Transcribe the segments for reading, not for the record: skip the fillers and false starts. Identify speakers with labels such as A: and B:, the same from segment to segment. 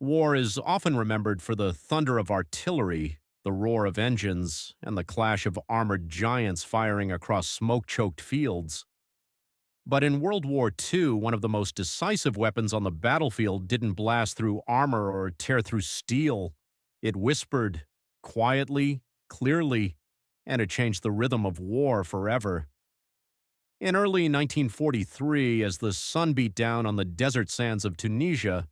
A: War is often remembered for the thunder of artillery, the roar of engines, and the clash of armored giants firing across smoke-choked fields. But in World War II, one of the most decisive weapons on the battlefield didn't blast through armor or tear through steel. It whispered, quietly, clearly, and it changed the rhythm of war forever. In early 1943, as the sun beat down on the desert sands of Tunisia,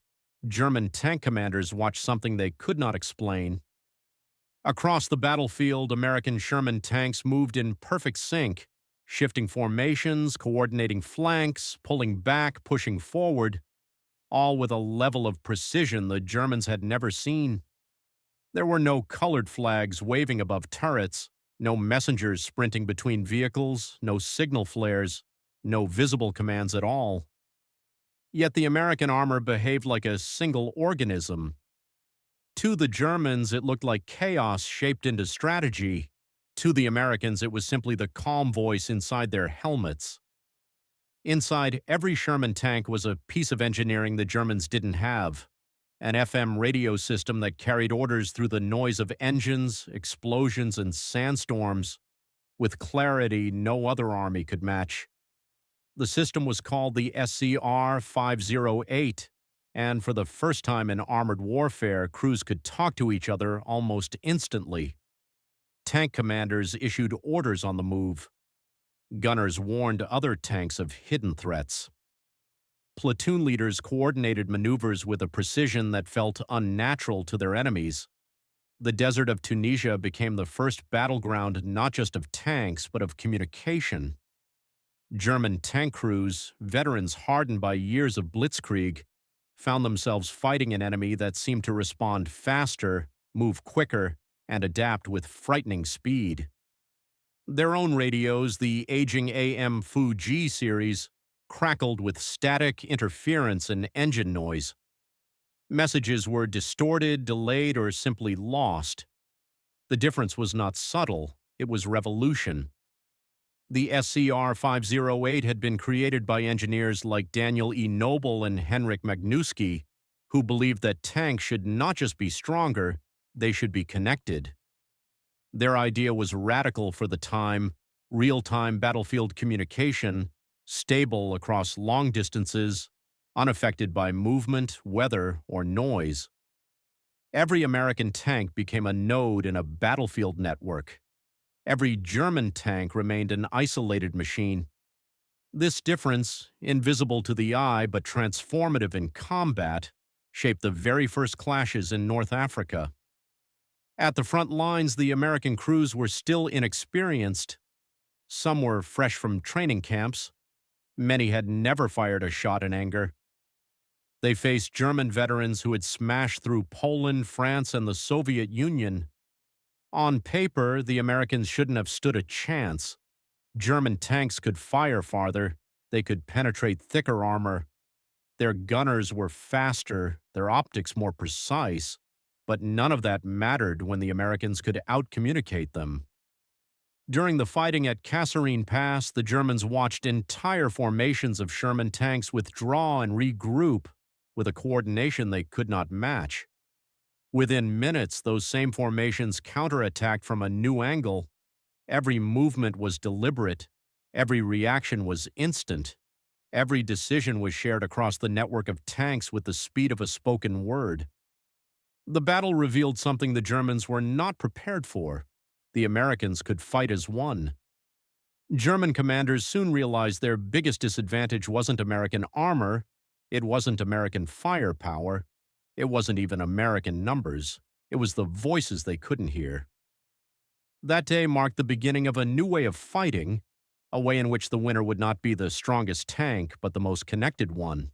A: German tank commanders watched something they could not explain. Across the battlefield, American Sherman tanks moved in perfect sync, shifting formations, coordinating flanks, pulling back, pushing forward, all with a level of precision the Germans had never seen. There were no colored flags waving above turrets, no messengers sprinting between vehicles, no signal flares, no visible commands at all. Yet the American armor behaved like a single organism. To the Germans, it looked like chaos shaped into strategy. To the Americans, it was simply the calm voice inside their helmets. Inside every Sherman tank was a piece of engineering the Germans didn't have. An FM radio system that carried orders through the noise of engines, explosions, and sandstorms with clarity no other army could match. The system was called the SCR-508, and for the first time in armored warfare, crews could talk to each other almost instantly. Tank commanders issued orders on the move. Gunners warned other tanks of hidden threats. Platoon leaders coordinated maneuvers with a precision that felt unnatural to their enemies. The desert of Tunisia became the first battleground not just of tanks, but of communication. German tank crews, veterans hardened by years of blitzkrieg, found themselves fighting an enemy that seemed to respond faster, move quicker, and adapt with frightening speed. Their own radios, the aging AM Fuji series, crackled with static, interference, and engine noise. Messages were distorted, delayed, or simply lost. The difference was not subtle, it was revolution. The SCR-508 had been created by engineers like Daniel E. Noble and Henryk Magnuski, who believed that tanks should not just be stronger, they should be connected. Their idea was radical for the time: real-time battlefield communication, stable across long distances, unaffected by movement, weather, or noise. Every American tank became a node in a battlefield network. Every German tank remained an isolated machine. This difference, invisible to the eye but transformative in combat, shaped the very first clashes in North Africa. At the front lines, the American crews were still inexperienced. Some were fresh from training camps. Many had never fired a shot in anger. They faced German veterans who had smashed through Poland, France, and the Soviet Union. On paper, the Americans shouldn't have stood a chance. German tanks could fire farther. They could penetrate thicker armor. Their gunners were faster, their optics more precise, but none of that mattered when the Americans could outcommunicate them. During the fighting at Kasserine Pass, the Germans watched entire formations of Sherman tanks withdraw and regroup with a coordination they could not match. Within minutes, those same formations counterattacked from a new angle. Every movement was deliberate. Every reaction was instant. Every decision was shared across the network of tanks with the speed of a spoken word. The battle revealed something the Germans were not prepared for. The Americans could fight as one. German commanders soon realized their biggest disadvantage wasn't American armor, it wasn't American firepower, it wasn't even American numbers. It was the voices they couldn't hear. That day marked the beginning of a new way of fighting, a way in which the winner would not be the strongest tank, but the most connected one.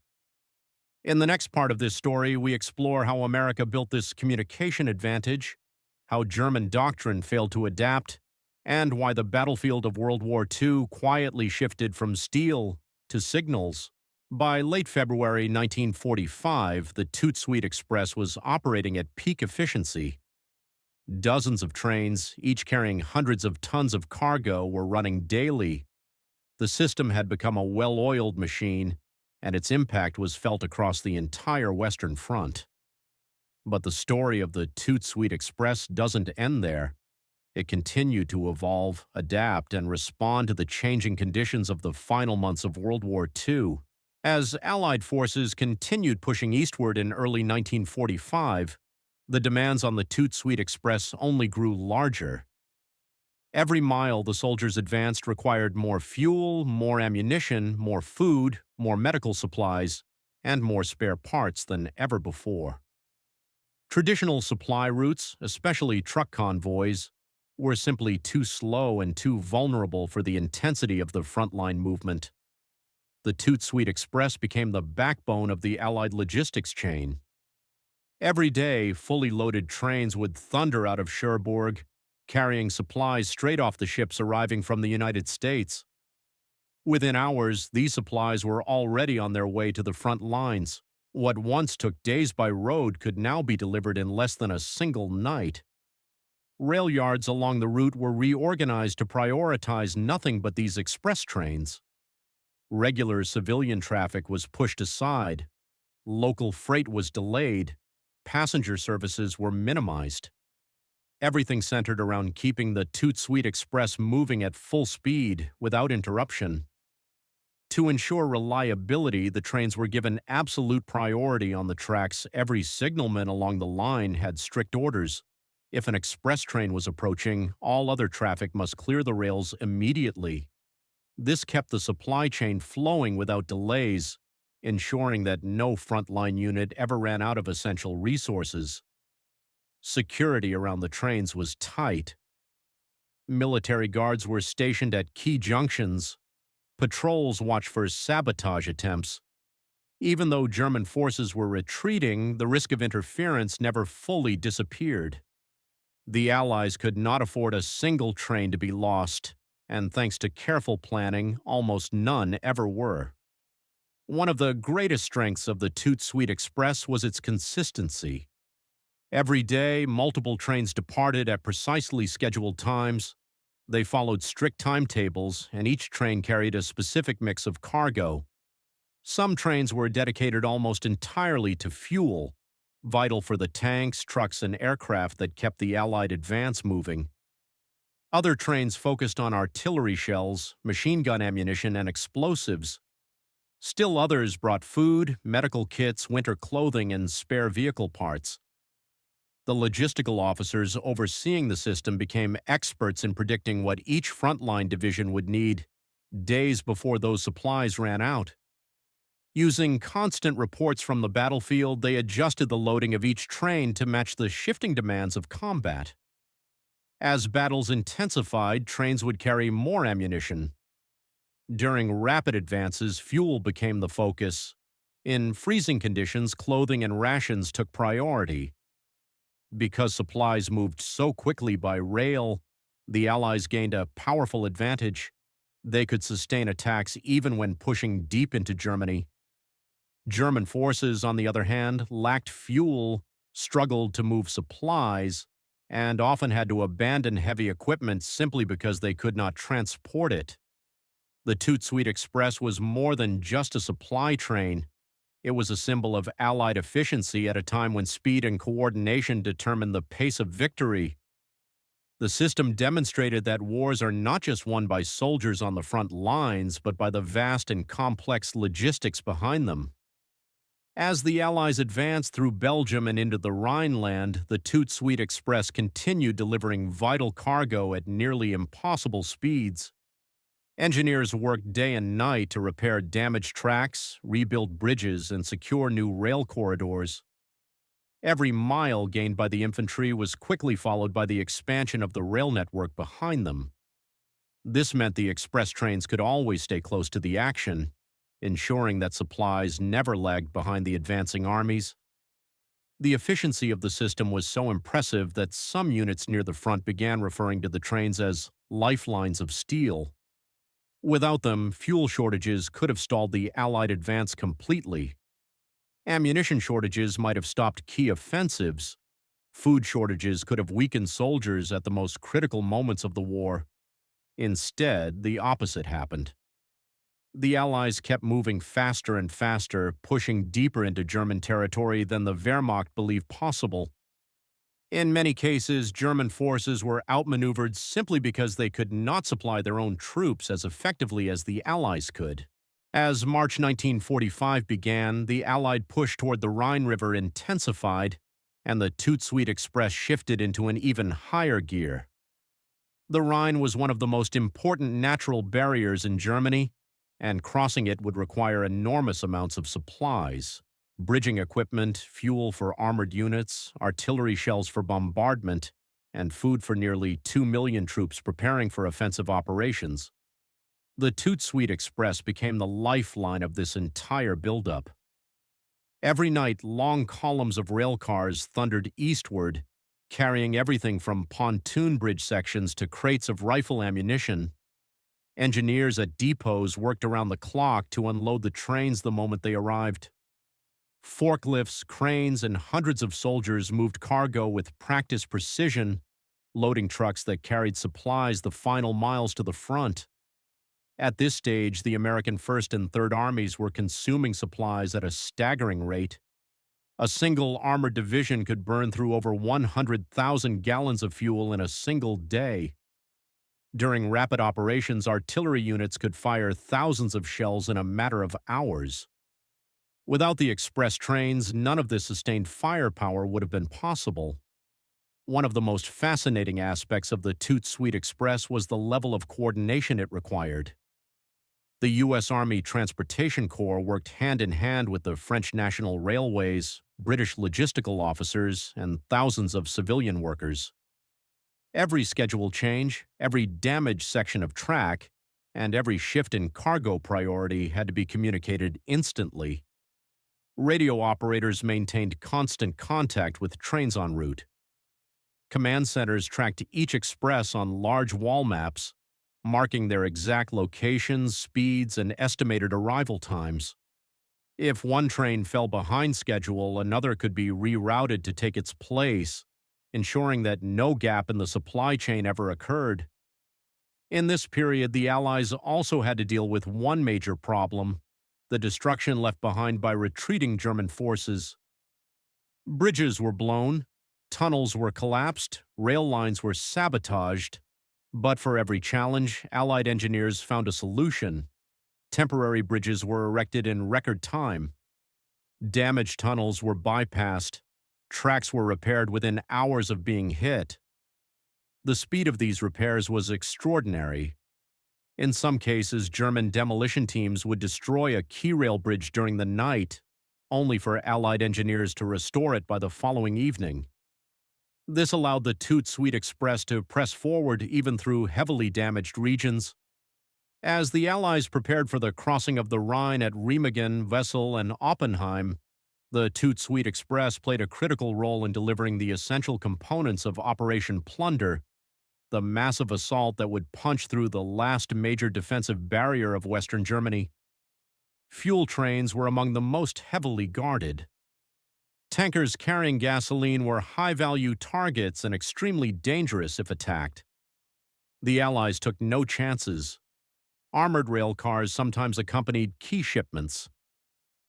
A: In the next part of this story, we explore how America built this communication advantage, how German doctrine failed to adapt, and why the battlefield of World War II quietly shifted from steel to signals. By late February 1945, the Toot Sweet Express was operating at peak efficiency. Dozens of trains, each carrying hundreds of tons of cargo, were running daily. The system had become a well-oiled machine, and its impact was felt across the entire Western Front. But the story of the Toot Sweet Express doesn't end there. It continued to evolve, adapt, and respond to the changing conditions of the final months of World War II. As Allied forces continued pushing eastward in early 1945, the demands on the Toot Sweet Express only grew larger. Every mile the soldiers advanced required more fuel, more ammunition, more food, more medical supplies, and more spare parts than ever before. Traditional supply routes, especially truck convoys, were simply too slow and too vulnerable for the intensity of the frontline movement. The Toot Sweet Express became the backbone of the Allied logistics chain. Every day, fully loaded trains would thunder out of Cherbourg, carrying supplies straight off the ships arriving from the United States. Within hours, these supplies were already on their way to the front lines. What once took days by road could now be delivered in less than a single night. Rail yards along the route were reorganized to prioritize nothing but these express trains. Regular civilian traffic was pushed aside. Local freight was delayed. Passenger services were minimized. Everything centered around keeping the Toot Sweet Express moving at full speed without interruption. To ensure reliability, the trains were given absolute priority on the tracks. Every signalman along the line had strict orders. If an express train was approaching, all other traffic must clear the rails immediately. This kept the supply chain flowing without delays, ensuring that no frontline unit ever ran out of essential resources. Security around the trains was tight. Military guards were stationed at key junctions. Patrols watched for sabotage attempts. Even though German forces were retreating, the risk of interference never fully disappeared. The Allies could not afford a single train to be lost, and thanks to careful planning, almost none ever were. One of the greatest strengths of the Toot Sweet Express was its consistency. Every day, multiple trains departed at precisely scheduled times. They followed strict timetables, and each train carried a specific mix of cargo. Some trains were dedicated almost entirely to fuel, vital for the tanks, trucks, and aircraft that kept the Allied advance moving. Other trains focused on artillery shells, machine gun ammunition, and explosives. Still others brought food, medical kits, winter clothing, and spare vehicle parts. The logistical officers overseeing the system became experts in predicting what each frontline division would need days before those supplies ran out. Using constant reports from the battlefield, they adjusted the loading of each train to match the shifting demands of combat. As battles intensified, trains would carry more ammunition. During rapid advances, fuel became the focus. In freezing conditions, clothing and rations took priority. Because supplies moved so quickly by rail, the Allies gained a powerful advantage. They could sustain attacks even when pushing deep into Germany. German forces, on the other hand, lacked fuel, struggled to move supplies, and often had to abandon heavy equipment simply because they could not transport it. The Toot Sweet Express was more than just a supply train. It was a symbol of Allied efficiency at a time when speed and coordination determined the pace of victory. The system demonstrated that wars are not just won by soldiers on the front lines, but by the vast and complex logistics behind them. As the Allies advanced through Belgium and into the Rhineland, the Toot Sweet Express continued delivering vital cargo at nearly impossible speeds. Engineers worked day and night to repair damaged tracks, rebuild bridges, and secure new rail corridors. Every mile gained by the infantry was quickly followed by the expansion of the rail network behind them. This meant the express trains could always stay close to the action, ensuring that supplies never lagged behind the advancing armies. The efficiency of the system was so impressive that some units near the front began referring to the trains as lifelines of steel. Without them, fuel shortages could have stalled the Allied advance completely. Ammunition shortages might have stopped key offensives. Food shortages could have weakened soldiers at the most critical moments of the war. Instead, the opposite happened. The Allies kept moving faster and faster, pushing deeper into German territory than the Wehrmacht believed possible. In many cases, German forces were outmaneuvered simply because they could not supply their own troops as effectively as the Allies could. As March 1945 began, the Allied push toward the Rhine River intensified, and the Toot Sweet Express shifted into an even higher gear. The Rhine was one of the most important natural barriers in Germany, and crossing it would require enormous amounts of supplies: bridging equipment, fuel for armored units, artillery shells for bombardment, and food for nearly 2 million troops preparing for offensive operations. The Toot Sweet Express became the lifeline of this entire buildup. Every night, long columns of rail cars thundered eastward, carrying everything from pontoon bridge sections to crates of rifle ammunition. Engineers at depots worked around the clock to unload the trains the moment they arrived. Forklifts, cranes, and hundreds of soldiers moved cargo with practiced precision, loading trucks that carried supplies the final miles to the front. At this stage, the American 1st and 3rd Armies were consuming supplies at a staggering rate. A single armored division could burn through over 100,000 gallons of fuel in a single day. During rapid operations, artillery units could fire thousands of shells in a matter of hours. Without the express trains, none of this sustained firepower would have been possible. One of the most fascinating aspects of the Toot Sweet Express was the level of coordination it required. The U.S. Army Transportation Corps worked hand in hand with the French National Railways, British logistical officers, and thousands of civilian workers. Every schedule change, every damaged section of track, and every shift in cargo priority had to be communicated instantly. Radio operators maintained constant contact with trains en route. Command centers tracked each express on large wall maps, marking their exact locations, speeds, and estimated arrival times. If one train fell behind schedule, another could be rerouted to take its place, ensuring that no gap in the supply chain ever occurred. In this period, the Allies also had to deal with one major problem: the destruction left behind by retreating German forces. Bridges were blown, tunnels were collapsed, rail lines were sabotaged. But for every challenge, Allied engineers found a solution. Temporary bridges were erected in record time. Damaged tunnels were bypassed. Tracks were repaired within hours of being hit. The speed of these repairs was extraordinary. In some cases, German demolition teams would destroy a key rail bridge during the night, only for Allied engineers to restore it by the following evening. This allowed the Toot Sweet Express to press forward even through heavily damaged regions. As the Allies prepared for the crossing of the Rhine at Remagen, Wesel, and Oppenheim, the Toot Sweet Express played a critical role in delivering the essential components of Operation Plunder, the massive assault that would punch through the last major defensive barrier of Western Germany. Fuel trains were among the most heavily guarded. Tankers carrying gasoline were high-value targets and extremely dangerous if attacked. The Allies took no chances. Armored rail cars sometimes accompanied key shipments.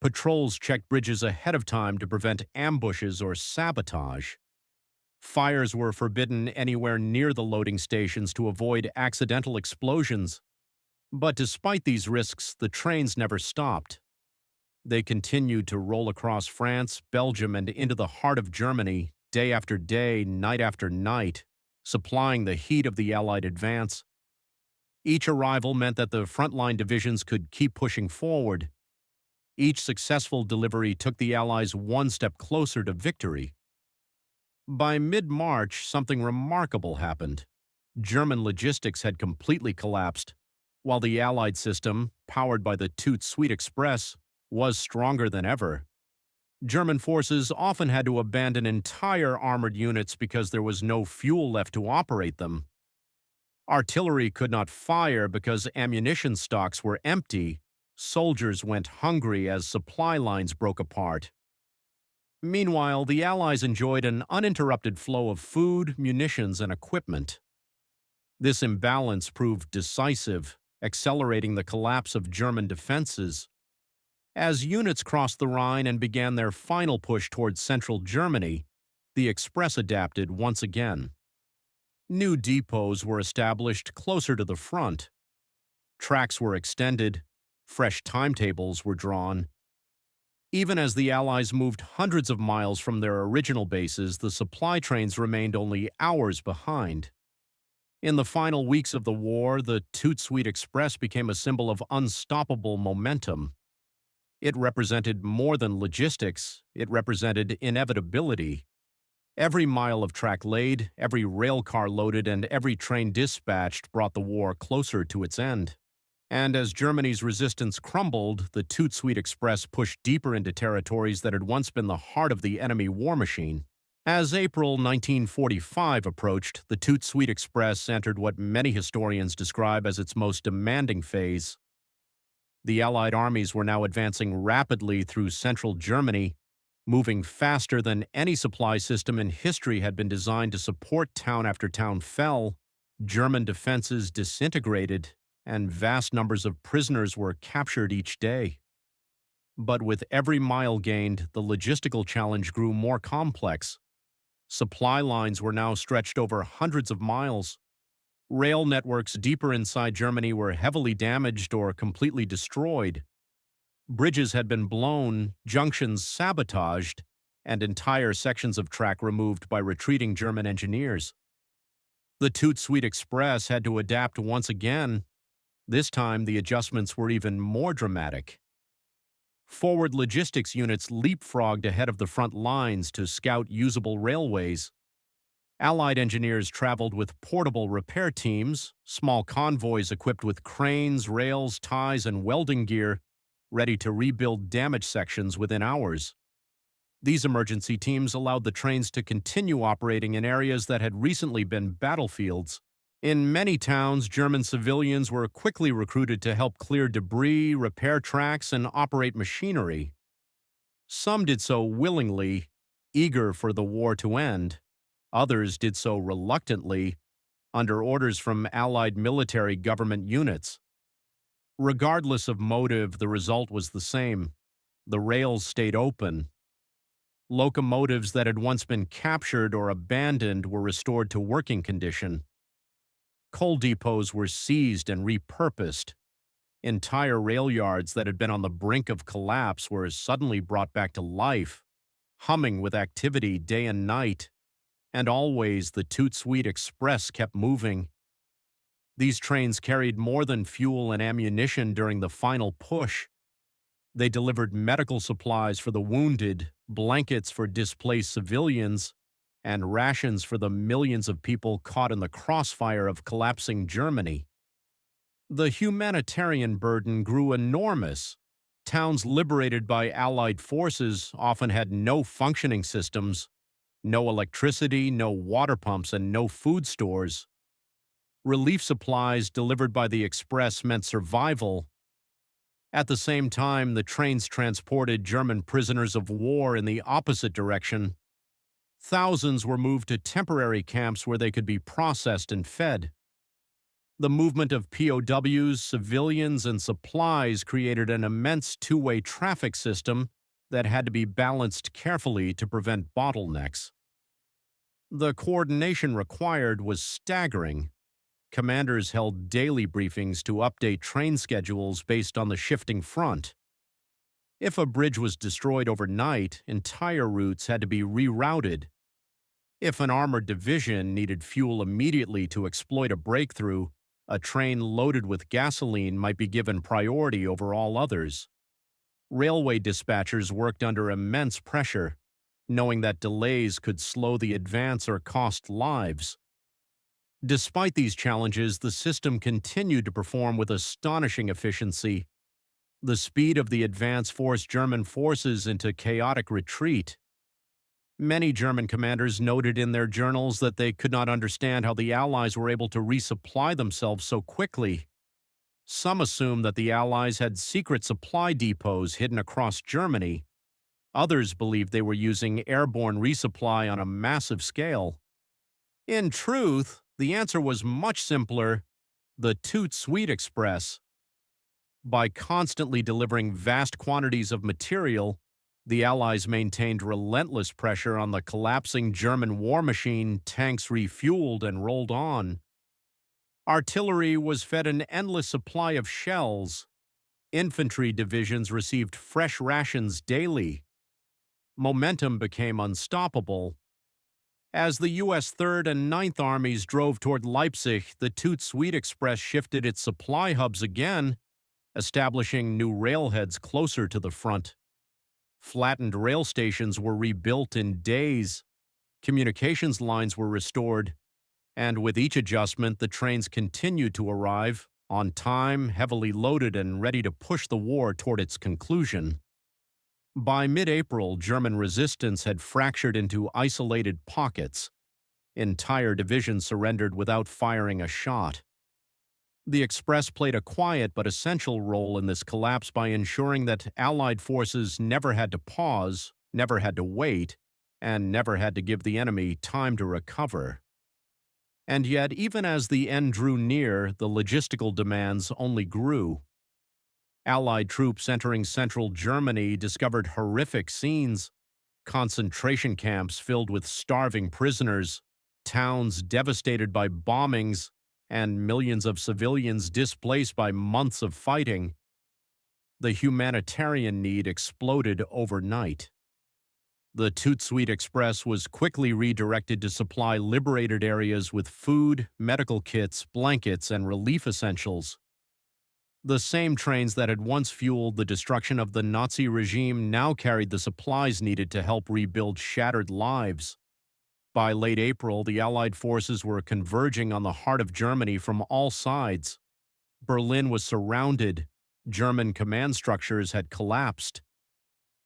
A: Patrols checked bridges ahead of time to prevent ambushes or sabotage. Fires were forbidden anywhere near the loading stations to avoid accidental explosions. But despite these risks, the trains never stopped. They continued to roll across France, Belgium, and into the heart of Germany, day after day, night after night, supplying the heat of the Allied advance. Each arrival meant that the frontline divisions could keep pushing forward. Each successful delivery took the Allies one step closer to victory. By mid-March, something remarkable happened. German logistics had completely collapsed, while the Allied system, powered by the Toot Sweet Express, was stronger than ever. German forces often had to abandon entire armored units because there was no fuel left to operate them. Artillery could not fire because ammunition stocks were empty. Soldiers went hungry as supply lines broke apart. Meanwhile, the Allies enjoyed an uninterrupted flow of food, munitions, and equipment. This imbalance proved decisive, accelerating the collapse of German defenses. As units crossed the Rhine and began their final push towards central Germany, the Express adapted once again. New depots were established closer to the front. Tracks were extended, fresh timetables were drawn. Even as the Allies moved hundreds of miles from their original bases, the supply trains remained only hours behind. In the final weeks of the war, the Toot Sweet Express became a symbol of unstoppable momentum. It represented more than logistics, it represented inevitability. Every mile of track laid, every rail car loaded, and every train dispatched brought the war closer to its end. And as Germany's resistance crumbled, the Toot Sweet Express pushed deeper into territories that had once been the heart of the enemy war machine. As April 1945 approached, the Toot Sweet Express entered what many historians describe as its most demanding phase. The Allied armies were now advancing rapidly through central Germany, moving faster than any supply system in history had been designed to support. Town after town fell, German defenses disintegrated, and vast numbers of prisoners were captured each day. But with every mile gained, the logistical challenge grew more complex. Supply lines were now stretched over hundreds of miles. Rail networks deeper inside Germany were heavily damaged or completely destroyed. Bridges had been blown, junctions sabotaged, and entire sections of track removed by retreating German engineers. The Toot Sweet Express had to adapt once again. This time, the adjustments were even more dramatic. Forward logistics units leapfrogged ahead of the front lines to scout usable railways. Allied engineers traveled with portable repair teams, small convoys equipped with cranes, rails, ties, and welding gear, ready to rebuild damaged sections within hours. These emergency teams allowed the trains to continue operating in areas that had recently been battlefields. In many towns, German civilians were quickly recruited to help clear debris, repair tracks, and operate machinery. Some did so willingly, eager for the war to end. Others did so reluctantly, under orders from Allied military government units. Regardless of motive, the result was the same. The rails stayed open. Locomotives that had once been captured or abandoned were restored to working condition. Coal depots were seized and repurposed. Entire rail yards that had been on the brink of collapse were suddenly brought back to life, humming with activity day and night. And always the Toot Sweet Express kept moving. These trains carried more than fuel and ammunition during the final push. They delivered medical supplies for the wounded, blankets for displaced civilians, and rations for the millions of people caught in the crossfire of collapsing Germany. The humanitarian burden grew enormous. Towns liberated by Allied forces often had no functioning systems, no electricity, no water pumps, and no food stores. Relief supplies delivered by the Express meant survival. At the same time, the trains transported German prisoners of war in the opposite direction. Thousands were moved to temporary camps where they could be processed and fed. The movement of POWs, civilians, and supplies created an immense two-way traffic system that had to be balanced carefully to prevent bottlenecks. The coordination required was staggering. Commanders held daily briefings to update train schedules based on the shifting front. If a bridge was destroyed overnight, entire routes had to be rerouted. If an armored division needed fuel immediately to exploit a breakthrough, a train loaded with gasoline might be given priority over all others. Railway dispatchers worked under immense pressure, knowing that delays could slow the advance or cost lives. Despite these challenges, the system continued to perform with astonishing efficiency. The speed of the advance forced German forces into chaotic retreat. Many German commanders noted in their journals that they could not understand how the Allies were able to resupply themselves so quickly. Some assumed that the Allies had secret supply depots hidden across Germany. Others believed they were using airborne resupply on a massive scale. In truth, the answer was much simpler The Toot Sweet Express. By constantly delivering vast quantities of material, the Allies maintained relentless pressure on the collapsing German war machine. Tanks refueled and rolled on. Artillery was fed an endless supply of shells. Infantry divisions received fresh rations daily. Momentum became unstoppable. As the U.S. 3rd and 9th Armies drove toward Leipzig, the Toot Sweet Express shifted its supply hubs again, establishing new railheads closer to the front. Flattened rail stations were rebuilt in days. Communications lines were restored, and with each adjustment, the trains continued to arrive, on time, heavily loaded, and ready to push the war toward its conclusion. By mid-April, German resistance had fractured into isolated pockets. Entire divisions surrendered without firing a shot. The Express played a quiet but essential role in this collapse by ensuring that Allied forces never had to pause, never had to wait, and never had to give the enemy time to recover. And yet, even as the end drew near, the logistical demands only grew. Allied troops entering central Germany discovered horrific scenes: concentration camps filled with starving prisoners, towns devastated by bombings, and millions of civilians displaced by months of fighting. The humanitarian need exploded overnight. The Toot Sweet Express was quickly redirected to supply liberated areas with food, medical kits, blankets, and relief essentials. The same trains that had once fueled the destruction of the Nazi regime now carried the supplies needed to help rebuild shattered lives. By late April, the Allied forces were converging on the heart of Germany from all sides. Berlin was surrounded. German command structures had collapsed.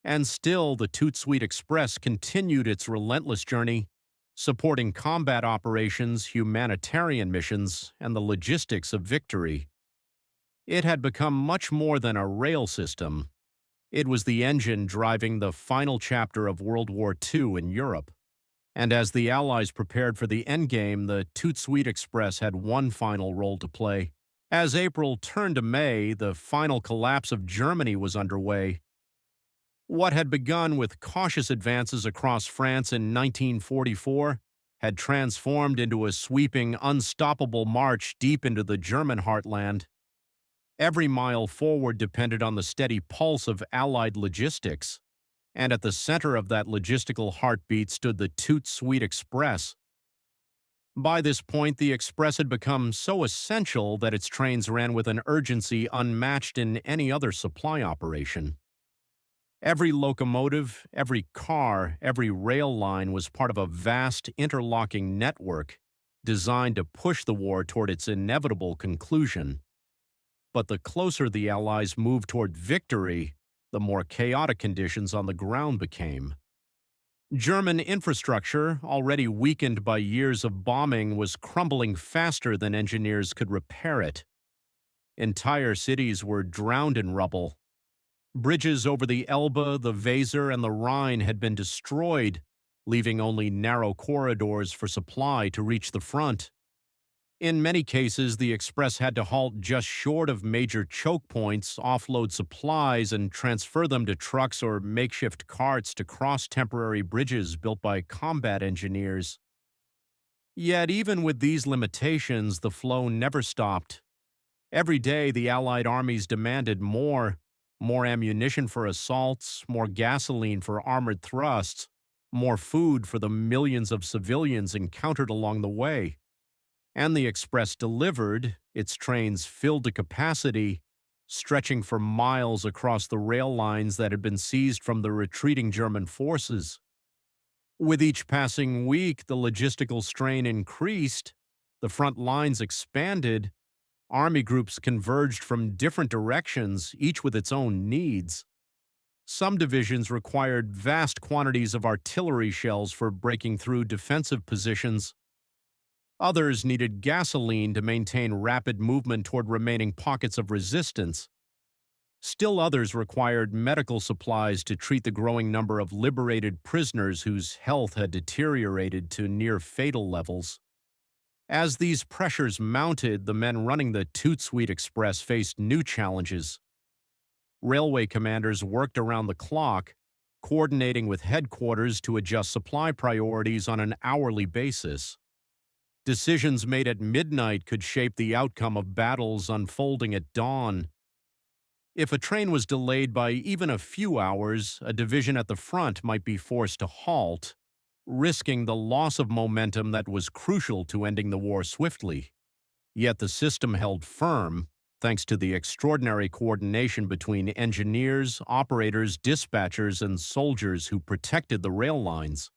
A: And still, the Toot Sweet Express continued its relentless journey, supporting combat operations, humanitarian missions, and the logistics of victory. It had become much more than a rail system. It was the engine driving the final chapter of World War II in Europe. And as the Allies prepared for the endgame, the Toot Sweet Express had one final role to play. As April turned to May, the final collapse of Germany was underway. What had begun with cautious advances across France in 1944 had transformed into a sweeping, unstoppable march deep into the German heartland. Every mile forward depended on the steady pulse of Allied logistics, and at the center of that logistical heartbeat stood the Toot Sweet Express. By this point, the Express had become so essential that its trains ran with an urgency unmatched in any other supply operation. Every locomotive, every car, every rail line was part of a vast interlocking network designed to push the war toward its inevitable conclusion. But the closer the Allies moved toward victory, the more chaotic conditions on the ground became. German infrastructure, already weakened by years of bombing, was crumbling faster than engineers could repair it. Entire cities were drowned in rubble. Bridges over the Elbe, the Weser, and the Rhine had been destroyed, leaving only narrow corridors for supply to reach the front. In many cases, the Express had to halt just short of major choke points, offload supplies, and transfer them to trucks or makeshift carts to cross temporary bridges built by combat engineers. Yet even with these limitations, the flow never stopped. Every day, the Allied armies demanded more ammunition for assaults, more gasoline for armored thrusts, more food for the millions of civilians encountered along the way. And the Express delivered, its trains filled to capacity, stretching for miles across the rail lines that had been seized from the retreating German forces. With each passing week, the logistical strain increased, the front lines expanded, army groups converged from different directions, each with its own needs. Some divisions required vast quantities of artillery shells for breaking through defensive positions. Others needed gasoline to maintain rapid movement toward remaining pockets of resistance. Still others required medical supplies to treat the growing number of liberated prisoners whose health had deteriorated to near fatal levels. As these pressures mounted, the men running the Toot Sweet Express faced new challenges. Railway commanders worked around the clock, coordinating with headquarters to adjust supply priorities on an hourly basis. Decisions made at midnight could shape the outcome of battles unfolding at dawn. If a train was delayed by even a few hours, a division at the front might be forced to halt, risking the loss of momentum that was crucial to ending the war swiftly. Yet the system held firm, thanks to the extraordinary coordination between engineers, operators, dispatchers, and soldiers who protected the rail lines.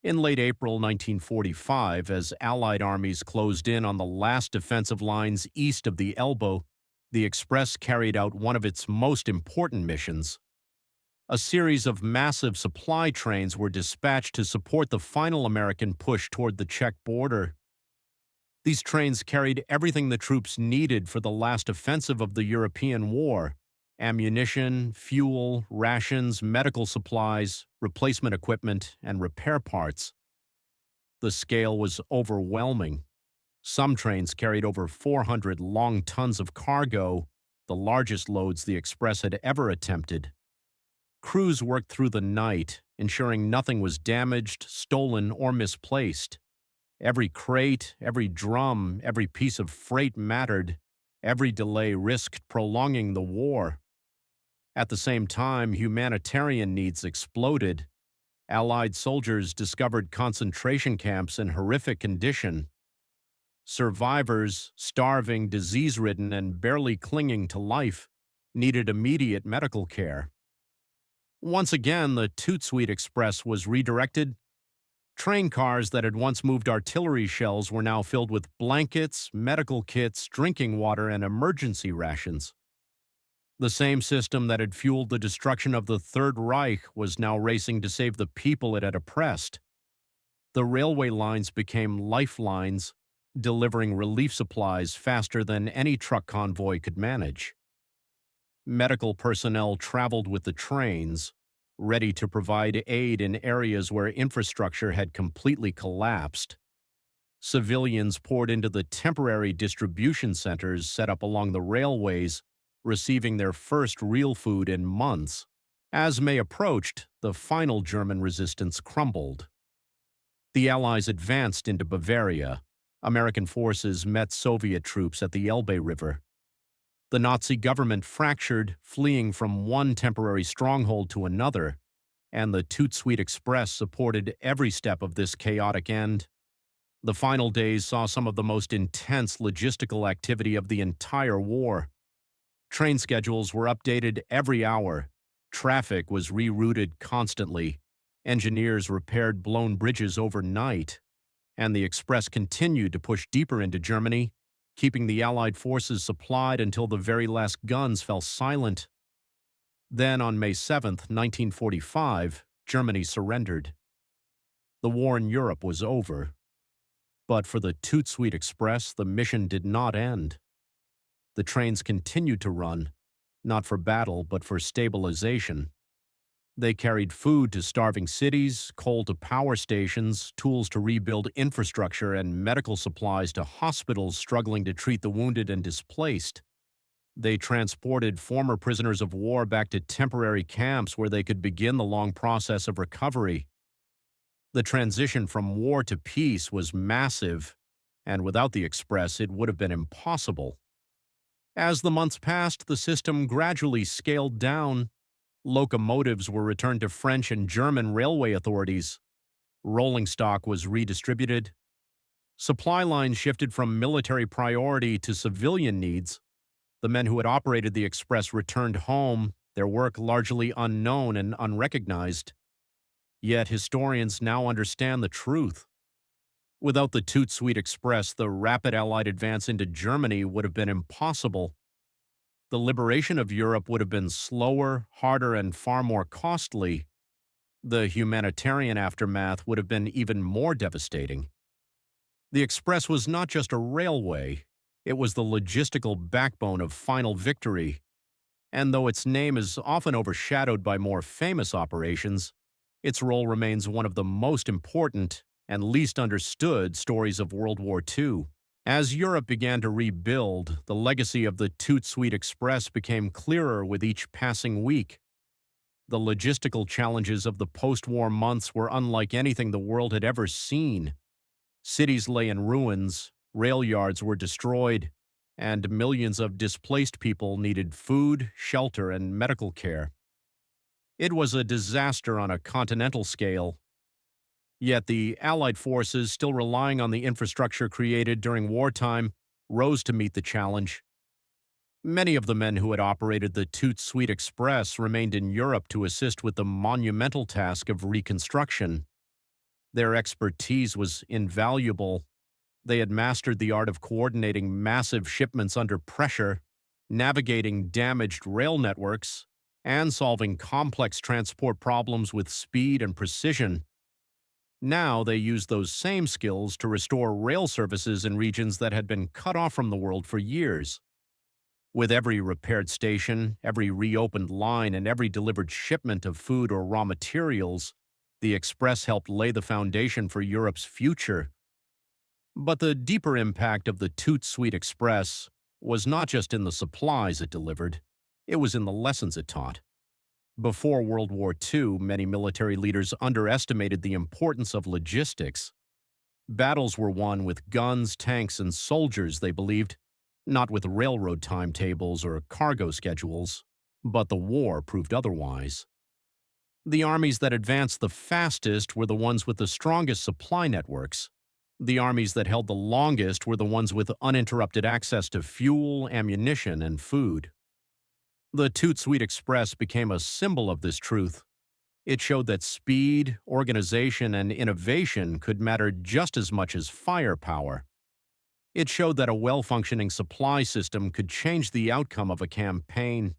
A: In late April 1945, as Allied armies closed in on the last defensive lines east of the Elbow, the Express carried out one of its most important missions. A series of massive supply trains were dispatched to support the final American push toward the Czech border. These trains carried everything the troops needed for the last offensive of the European war: ammunition, fuel, rations, medical supplies, replacement equipment, and repair parts. The scale was overwhelming. Some trains carried over 400 long tons of cargo, the largest loads the Express had ever attempted. Crews worked through the night, ensuring nothing was damaged, stolen, or misplaced. Every crate, every drum, every piece of freight mattered. Every delay risked prolonging the war. At the same time, humanitarian needs exploded. Allied soldiers discovered concentration camps in horrific condition. Survivors, starving, disease-ridden, and barely clinging to life, needed immediate medical care. Once again, the Toot Sweet Express was redirected. Train cars that had once moved artillery shells were now filled with blankets, medical kits, drinking water, and emergency rations. The same system that had fueled the destruction of the Third Reich was now racing to save the people it had oppressed. The railway lines became lifelines, delivering relief supplies faster than any truck convoy could manage. Medical personnel traveled with the trains, ready to provide aid in areas where infrastructure had completely collapsed. Civilians poured into the temporary distribution centers set up along the railways, receiving their first real food in months. As May approached, the final German resistance crumbled. The Allies advanced into Bavaria. American forces met Soviet troops at the Elbe River. The Nazi government fractured, fleeing from one temporary stronghold to another, and the Toot Sweet Express supported every step of this chaotic end. The final days saw some of the most intense logistical activity of the entire war. Train schedules were updated every hour. Traffic was rerouted constantly. Engineers repaired blown bridges overnight. And the Express continued to push deeper into Germany, keeping the Allied forces supplied until the very last guns fell silent. Then, on May 7, 1945, Germany surrendered. The war in Europe was over. But for the Toot Sweet Express, the mission did not end. The trains continued to run, not for battle, but for stabilization. They carried food to starving cities, coal to power stations, tools to rebuild infrastructure, and medical supplies to hospitals struggling to treat the wounded and displaced. They transported former prisoners of war back to temporary camps where they could begin the long process of recovery. The transition from war to peace was massive, and without the Express, it would have been impossible. As the months passed, the system gradually scaled down. Locomotives were returned to French and German railway authorities. Rolling stock was redistributed. Supply lines shifted from military priority to civilian needs. The men who had operated the Express returned home, their work largely unknown and unrecognized. Yet historians now understand the truth. Without the Toot Sweet Express, the rapid Allied advance into Germany would have been impossible. The liberation of Europe would have been slower, harder, and far more costly. The humanitarian aftermath would have been even more devastating. The Express was not just a railway, it was the logistical backbone of final victory. And though its name is often overshadowed by more famous operations, its role remains one of the most important and least understood stories of World War II. As Europe began to rebuild, the legacy of the Toot Sweet Express became clearer with each passing week. The logistical challenges of the post-war months were unlike anything the world had ever seen. Cities lay in ruins, rail yards were destroyed, and millions of displaced people needed food, shelter, and medical care. It was a disaster on a continental scale. Yet the Allied forces, still relying on the infrastructure created during wartime, rose to meet the challenge. Many of the men who had operated the Toot Sweet Express remained in Europe to assist with the monumental task of reconstruction. Their expertise was invaluable. They had mastered the art of coordinating massive shipments under pressure, navigating damaged rail networks, and solving complex transport problems with speed and precision. Now they used those same skills to restore rail services in regions that had been cut off from the world for years. With every repaired station, every reopened line, and every delivered shipment of food or raw materials, the Express helped lay the foundation for Europe's future. But the deeper impact of the Toot Sweet Express was not just in the supplies it delivered, it was in the lessons it taught. Before World War II, many military leaders underestimated the importance of logistics. Battles were won with guns, tanks, and soldiers, they believed, not with railroad timetables or cargo schedules. But the war proved otherwise. The armies that advanced the fastest were the ones with the strongest supply networks. The armies that held the longest were the ones with uninterrupted access to fuel, ammunition, and food. The Toot Sweet Express became a symbol of this truth. It showed that speed, organization, and innovation could matter just as much as firepower. It showed that a well-functioning supply system could change the outcome of a campaign,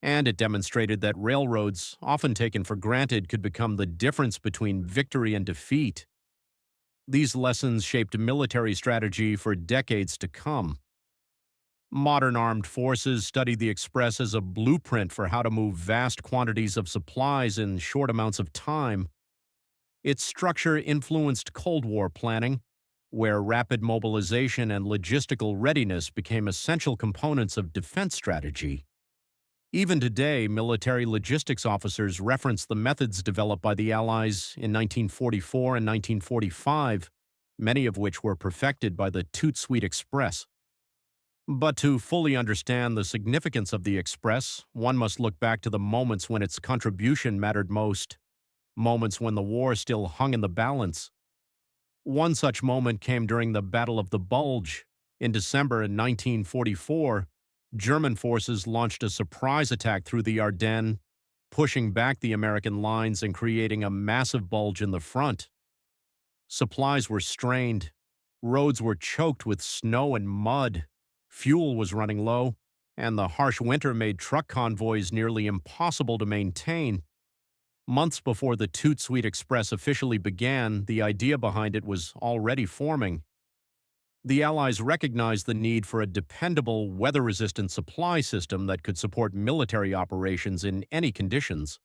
A: and it demonstrated that railroads, often taken for granted, could become the difference between victory and defeat. These lessons shaped military strategy for decades to come. Modern armed forces study the Express as a blueprint for how to move vast quantities of supplies in short amounts of time. Its structure influenced Cold War planning, where rapid mobilization and logistical readiness became essential components of defense strategy. Even today, military logistics officers reference the methods developed by the Allies in 1944 and 1945, many of which were perfected by the Toot Sweet Express. But to fully understand the significance of the Express, one must look back to the moments when its contribution mattered most, moments when the war still hung in the balance. One such moment came during the Battle of the Bulge. In December 1944, German forces launched a surprise attack through the Ardennes, pushing back the American lines and creating a massive bulge in the front. Supplies were strained, roads were choked with snow and mud, fuel was running low, and the harsh winter made truck convoys nearly impossible to maintain. Months before the Toot Sweet Express officially began, the idea behind it was already forming. The Allies recognized the need for a dependable, weather-resistant supply system that could support military operations in any conditions.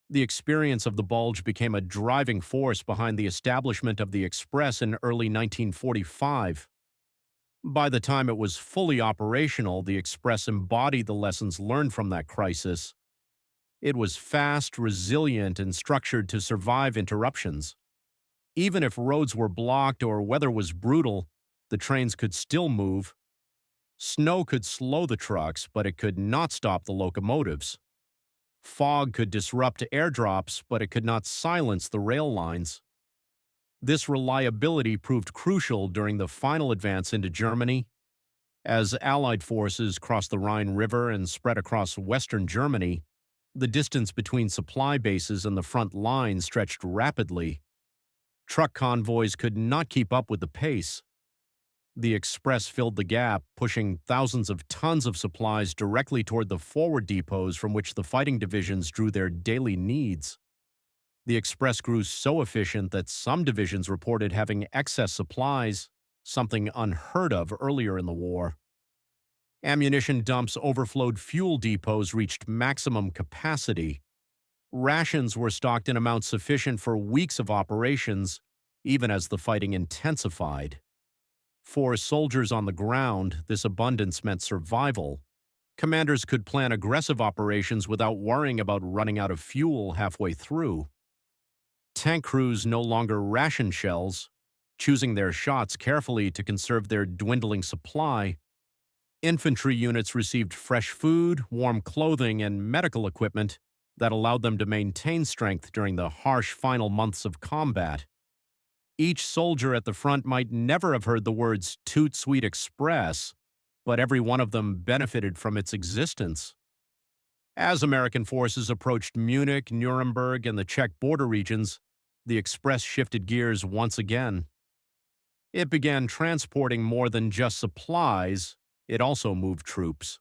A: The experience of the bulge became a driving force behind the establishment of the Express in early 1945. By the time it was fully operational, the Express embodied the lessons learned from that crisis. It was fast, resilient, and structured to survive interruptions. Even if roads were blocked or weather was brutal, the trains could still move. Snow could slow the trucks, but it could not stop the locomotives. Fog could disrupt airdrops, but it could not silence the rail lines. This reliability proved crucial during the final advance into Germany. As Allied forces crossed the Rhine River and spread across western Germany, the distance between supply bases and the front line stretched rapidly. Truck convoys could not keep up with the pace. The Express filled the gap, pushing thousands of tons of supplies directly toward the forward depots from which the fighting divisions drew their daily needs. The Express grew so efficient that some divisions reported having excess supplies, something unheard of earlier in the war. Ammunition dumps overflowed, fuel depots reached maximum capacity. Rations were stocked in amounts sufficient for weeks of operations, even as the fighting intensified. For soldiers on the ground, this abundance meant survival. Commanders could plan aggressive operations without worrying about running out of fuel halfway through. Tank crews no longer rationed shells, choosing their shots carefully to conserve their dwindling supply. Infantry units received fresh food, warm clothing, and medical equipment that allowed them to maintain strength during the harsh final months of combat. Each soldier at the front might never have heard the words "Toot Sweet Express," but every one of them benefited from its existence. As American forces approached Munich, Nuremberg, and the Czech border regions, the Express shifted gears once again. It began transporting more than just supplies, it also moved troops.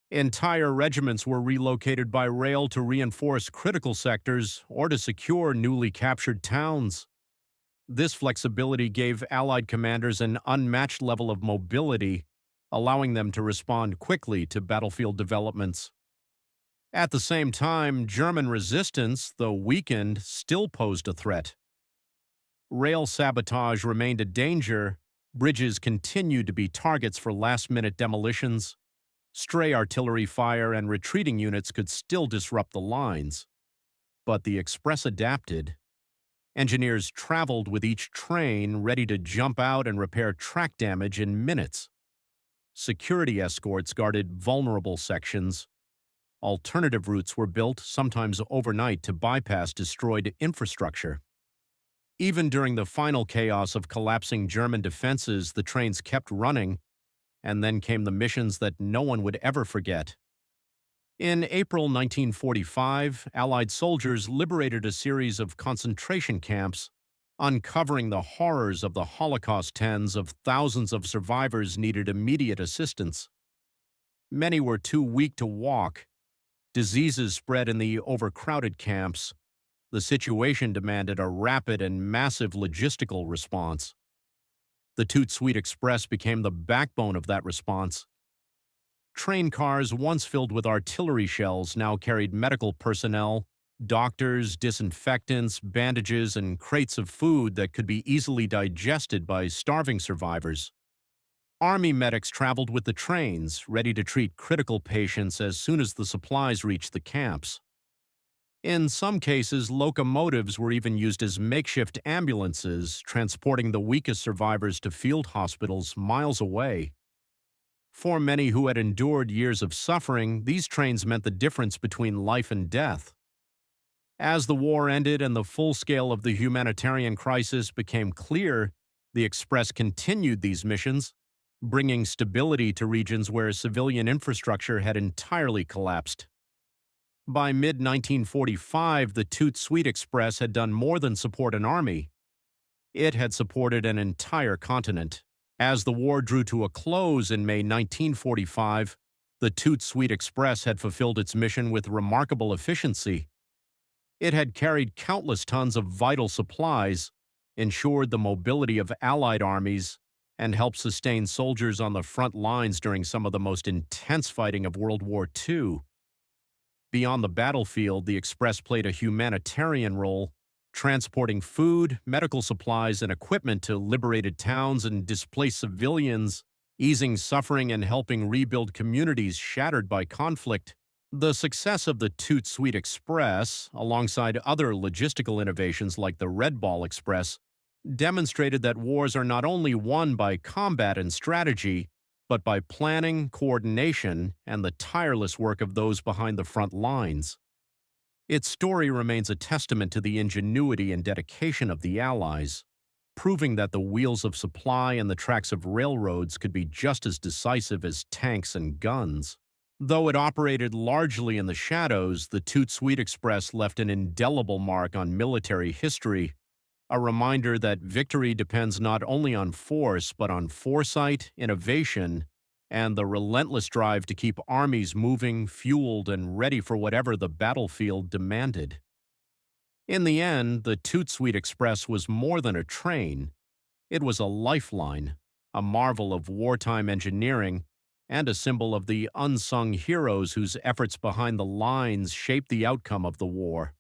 A: Entire regiments were relocated by rail to reinforce critical sectors or to secure newly captured towns. This flexibility gave Allied commanders an unmatched level of mobility, allowing them to respond quickly to battlefield developments. At the same time, German resistance, though weakened, still posed a threat. Rail sabotage remained a danger, bridges continued to be targets for last-minute demolitions, stray artillery fire and retreating units could still disrupt the lines. But the Express adapted. Engineers traveled with each train, ready to jump out and repair track damage in minutes. Security escorts guarded vulnerable sections. Alternative routes were built, sometimes overnight, to bypass destroyed infrastructure. Even during the final chaos of collapsing German defenses, the trains kept running, and then came the missions that no one would ever forget. In April 1945, Allied soldiers liberated a series of concentration camps, uncovering the horrors of the Holocaust. Tens of thousands of survivors needed immediate assistance. Many were too weak to walk. Diseases spread in the overcrowded camps. The situation demanded a rapid and massive logistical response. The Toot Sweet Express became the backbone of that response. Train cars once filled with artillery shells now carried medical personnel, doctors, disinfectants, bandages, and crates of food that could be easily digested by starving survivors. Army medics traveled with the trains, ready to treat critical patients as soon as the supplies reached the camps. In some cases, locomotives were even used as makeshift ambulances, transporting the weakest survivors to field hospitals miles away. For many who had endured years of suffering, these trains meant the difference between life and death. As the war ended and the full scale of the humanitarian crisis became clear, the Express continued these missions, bringing stability to regions where civilian infrastructure had entirely collapsed. By mid-1945, the Toot Sweet Express had done more than support an army. It had supported an entire continent. As the war drew to a close in May 1945, the Toot Sweet Express had fulfilled its mission with remarkable efficiency. It had carried countless tons of vital supplies, ensured the mobility of Allied armies, and helped sustain soldiers on the front lines during some of the most intense fighting of World War II. Beyond the battlefield, the Express played a humanitarian role, transporting food, medical supplies, and equipment to liberated towns and displaced civilians, easing suffering and helping rebuild communities shattered by conflict. The success of the Toot Sweet Express, alongside other logistical innovations like the Red Ball Express, demonstrated that wars are not only won by combat and strategy, but by planning, coordination, and the tireless work of those behind the front lines. Its story remains a testament to the ingenuity and dedication of the Allies, proving that the wheels of supply and the tracks of railroads could be just as decisive as tanks and guns. Though it operated largely in the shadows, the Toot Sweet Express left an indelible mark on military history, a reminder that victory depends not only on force, but on foresight, innovation, and the relentless drive to keep armies moving, fueled, and ready for whatever the battlefield demanded. In the end, the Toot Sweet Express was more than a train. It was a lifeline, a marvel of wartime engineering, and a symbol of the unsung heroes whose efforts behind the lines shaped the outcome of the war.